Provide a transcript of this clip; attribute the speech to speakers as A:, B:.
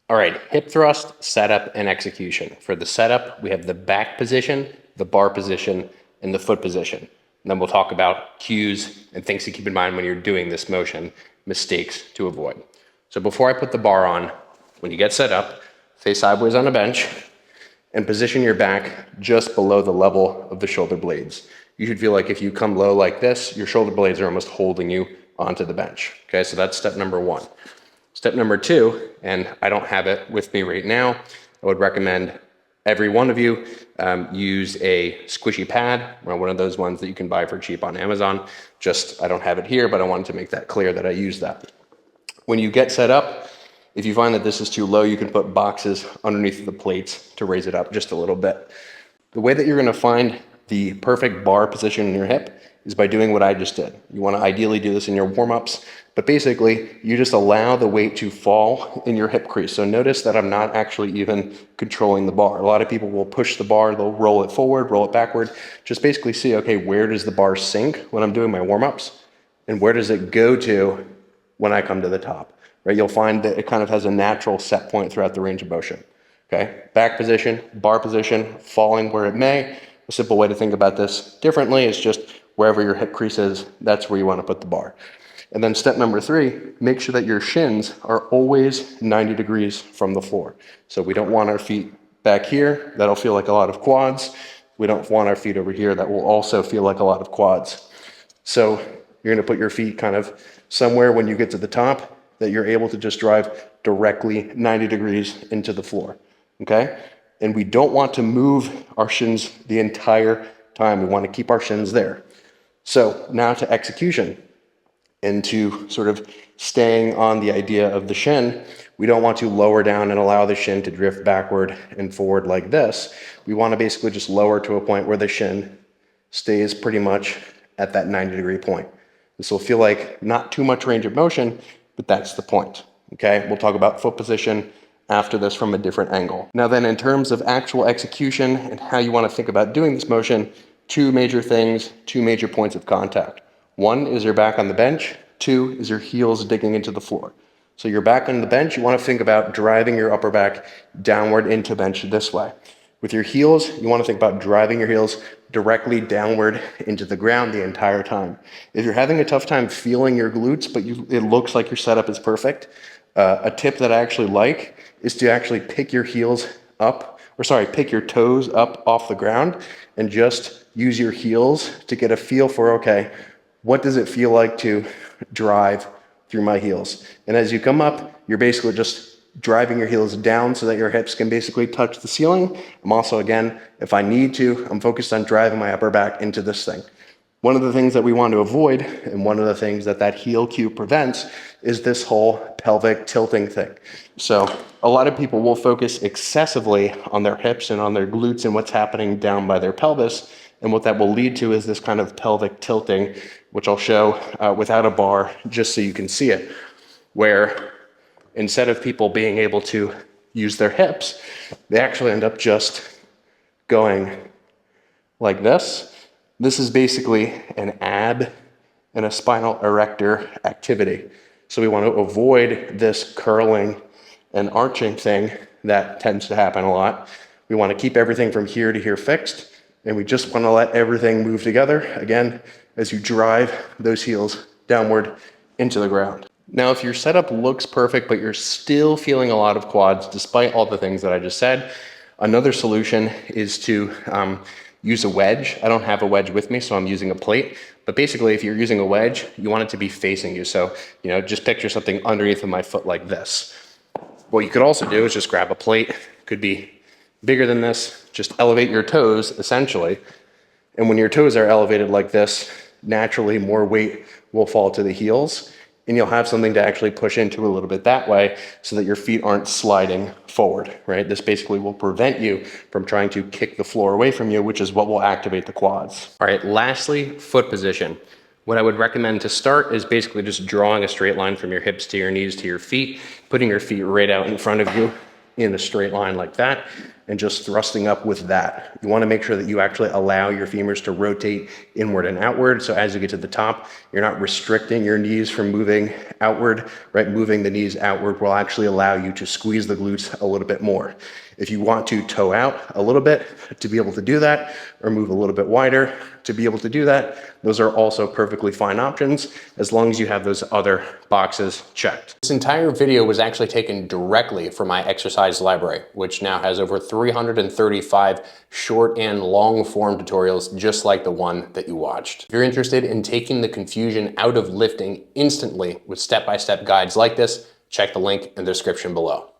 A: All right, hip thrust, setup, and execution. For the setup, we have the back position, the bar position, and the foot position. And then we'll talk about cues and things to keep in mind when you're doing this motion, mistakes to avoid. So before I put the bar on, when you get set up, face sideways on a bench and position your back just below the level of the shoulder blades. You should feel like if you come low like this, your shoulder blades are almost holding you onto the bench. Okay, so that's step number one. Step number two, and I don't have it with me right now, I would recommend every one of you use a squishy pad, or one of those ones that you can buy for cheap on Amazon. Just, I don't have it here, but I wanted to make that clear that I use that. When you get set up, if you find that this is too low, you can put boxes underneath the plates to raise it up just a little bit. The way that you're gonna find the perfect bar position in your hip is by doing what I just did. You wanna ideally do this in your warm-ups, but basically you just allow the weight to fall in your hip crease. So notice that I'm not actually even controlling the bar. A lot of people will push the bar, they'll roll it forward, roll it backward. Just basically see, okay, where does the bar sink when I'm doing my warm-ups? And where does it go to when I come to the top, right? You'll find that it kind of has a natural set point throughout the range of motion. Okay, back position, bar position, falling where it may. A simple way to think about this differently is just wherever your hip crease is, that's where you want to put the bar. And then step number three, make sure that your shins are always 90 degrees from the floor. So we don't want our feet back here. That'll feel like a lot of quads. We don't want our feet over here. That will also feel like a lot of quads. So you're going to put your feet kind of somewhere when you get to the top that you're able to just drive directly 90 degrees into the floor. Okay? And we don't want to move our shins the entire time. We want to keep our shins there. So now to execution and to sort of staying on the idea of the shin, we don't want to lower down and allow the shin to drift backward and forward like this. We want to basically just lower to a point where the shin stays pretty much at that 90-degree point. This will feel like not too much range of motion, but that's the point. Okay, we'll talk about foot position after this from a different angle. Now then, in terms of actual execution and how you want to think about doing this motion, two major things, two major points of contact. One is your back on the bench, two is your heels digging into the floor. So your back on the bench, you want to think about driving your upper back downward into bench this way. With your heels, you want to think about driving your heels directly downward into the ground the entire time. If you're having a tough time feeling your glutes, but it looks like your setup is perfect, a tip that I actually like is to actually pick your heels up, pick your toes up off the ground and just use your heels to get a feel for, okay, what does it feel like to drive through my heels? And as you come up, you're basically just driving your heels down so that your hips can basically touch the ceiling. I'm also, again, if I need to, I'm focused on driving my upper back into this thing. One of the things that we want to avoid, and one of the things that that heel cue prevents, is this whole pelvic tilting thing. So a lot of people will focus excessively on their hips and on their glutes and what's happening down by their pelvis. And what that will lead to is this kind of pelvic tilting, which I'll show without a bar, just so you can see it, where instead of people being able to use their hips, they actually end up just going like this. This is basically an ab and a spinal erector activity. So we want to avoid this curling and arching thing that tends to happen a lot. We want to keep everything from here to here fixed, and we just want to let everything move together, again, as you drive those heels downward into the ground. Now, if your setup looks perfect, but you're still feeling a lot of quads, despite all the things that I just said, another solution is to use a wedge. I don't have a wedge with me, so I'm using a plate. But basically, if you're using a wedge, you want it to be facing you. So, just picture something underneath of my foot like this. What you could also do is just grab a plate. It could be bigger than this. Just elevate your toes, essentially. And when your toes are elevated like this, naturally more weight will fall to the heels, and you'll have something to actually push into a little bit that way so that your feet aren't sliding forward, right? This basically will prevent you from trying to kick the floor away from you, which is what will activate the quads. All right, lastly, foot position. What I would recommend to start is basically just drawing a straight line from your hips to your knees to your feet, putting your feet right out in front of you in a straight line like that. and just thrusting up with that. You want to make sure that you actually allow your femurs to rotate inward and outward. So as you get to the top, you're not restricting your knees from moving outward, right? Moving the knees outward will actually allow you to squeeze the glutes a little bit more. If you want to toe out a little bit to be able to do that, or move a little bit wider to be able to do that, those are also perfectly fine options as long as you have those other boxes checked. This entire video was actually taken directly from my exercise library, which now has over 335 short and long form tutorials just like the one that you watched. If you're interested in taking the confusion out of lifting instantly with step-by-step guides like this, check the link in the description below.